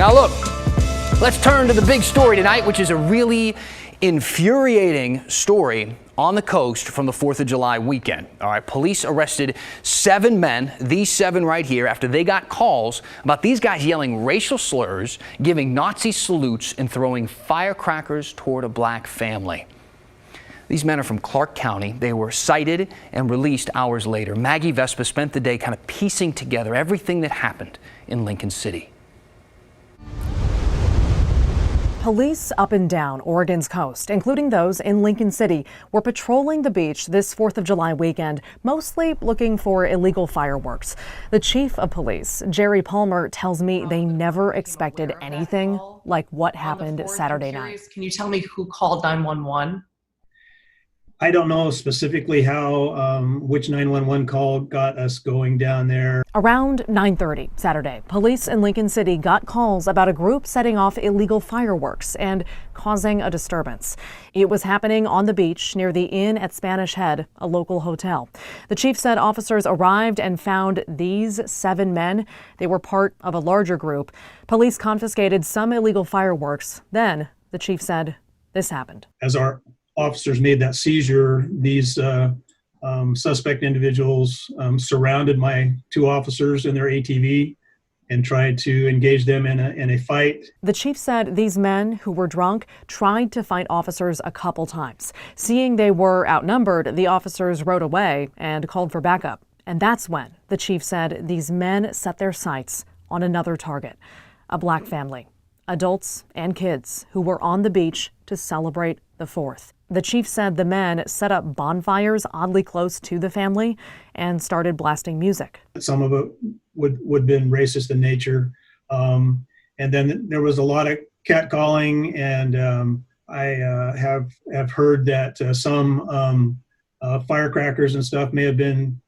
Now look, let's turn to the big story tonight, which is a really infuriating story on the coast from the 4th of July weekend. All right, police arrested 7 men, these 7 right here, after they got calls about these guys yelling racial slurs, giving Nazi salutes, and throwing firecrackers toward a black family. These men are from Clark County. They were cited and released hours later. Maggie Vespa spent the day kind of piecing together everything that happened in Lincoln City. Police up and down Oregon's coast, including those in Lincoln City, were patrolling the beach this 4th of July weekend, mostly looking for illegal fireworks. The chief of police, Jerry Palmer, tells me they never expected anything like what happened Saturday night. Can you tell me who called 911? I don't know specifically how, which 911 call got us going down there. Around 9:30 Saturday, police in Lincoln City got calls about a group setting off illegal fireworks and causing a disturbance. It was happening on the beach near the Inn at Spanish Head, a local hotel. The chief said officers arrived and found these 7 men. They were part of a larger group. Police confiscated some illegal fireworks. Then, the chief said, this happened. As our officers made that seizure, these suspect individuals surrounded my 2 officers in their ATV and tried to engage them in a fight. The chief said these men who were drunk tried to fight officers a couple times. Seeing they were outnumbered, the officers rode away and called for backup. And that's when the chief said these men set their sights on another target, a black family, adults and kids who were on the beach to celebrate the 4th. The chief said the men set up bonfires oddly close to the family and started blasting music. Some of it would have been racist in nature. And then there was a lot of catcalling, and I have heard that some firecrackers and stuff may have been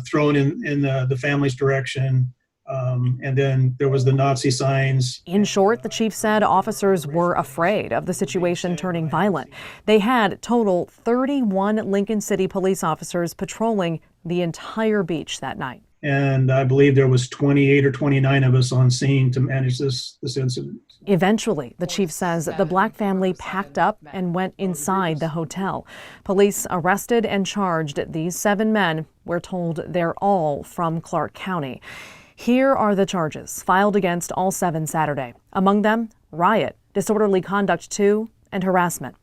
thrown in the family's direction. And then there was the Nazi signs. In short, the chief said officers were afraid of the situation turning violent. They had total 31 Lincoln City police officers patrolling the entire beach that night. And I believe there was 28 or 29 of us on scene to manage this incident. Eventually, the chief says the black family packed up and went inside the hotel. Police arrested and charged these 7 men. We're told they're all from Clark County. Here are the charges filed against all 7 Saturday. Among them, riot, disorderly conduct 2, and harassment.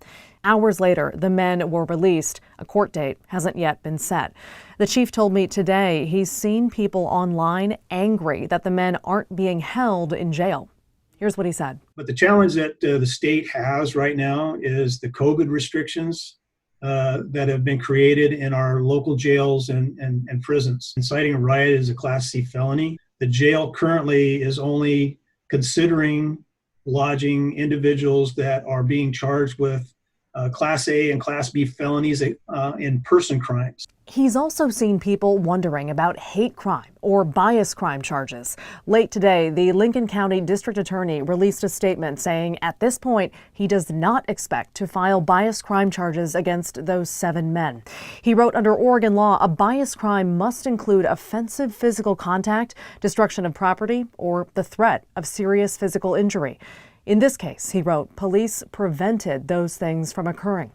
Hours later, the men were released. A court date hasn't yet been set. The chief told me today he's seen people online angry that the men aren't being held in jail. Here's what he said. But the challenge that the state has right now is the COVID restrictions that have been created in our local jails and prisons. Inciting a riot is a Class C felony. The jail currently is only considering lodging individuals that are being charged with Class A and Class B felonies in person crimes. He's also seen people wondering about hate crime or bias crime charges. Late today, the Lincoln County District Attorney released a statement saying at this point, he does not expect to file bias crime charges against those 7 men. He wrote under Oregon law, a bias crime must include offensive physical contact, destruction of property, or the threat of serious physical injury. In this case, he wrote, police prevented those things from occurring.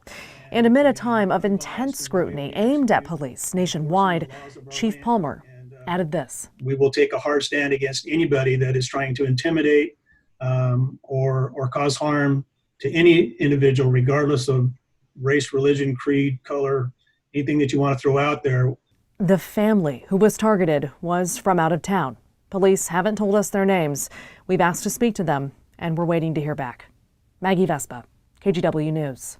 And amid a time of intense scrutiny aimed at police nationwide, Chief Palmer added this. We will take a hard stand against anybody that is trying to intimidate or cause harm to any individual, regardless of race, religion, creed, color, anything that you want to throw out there. The family who was targeted was from out of town. Police haven't told us their names. We've asked to speak to them, and we're waiting to hear back. Maggie Vespa, KGW News.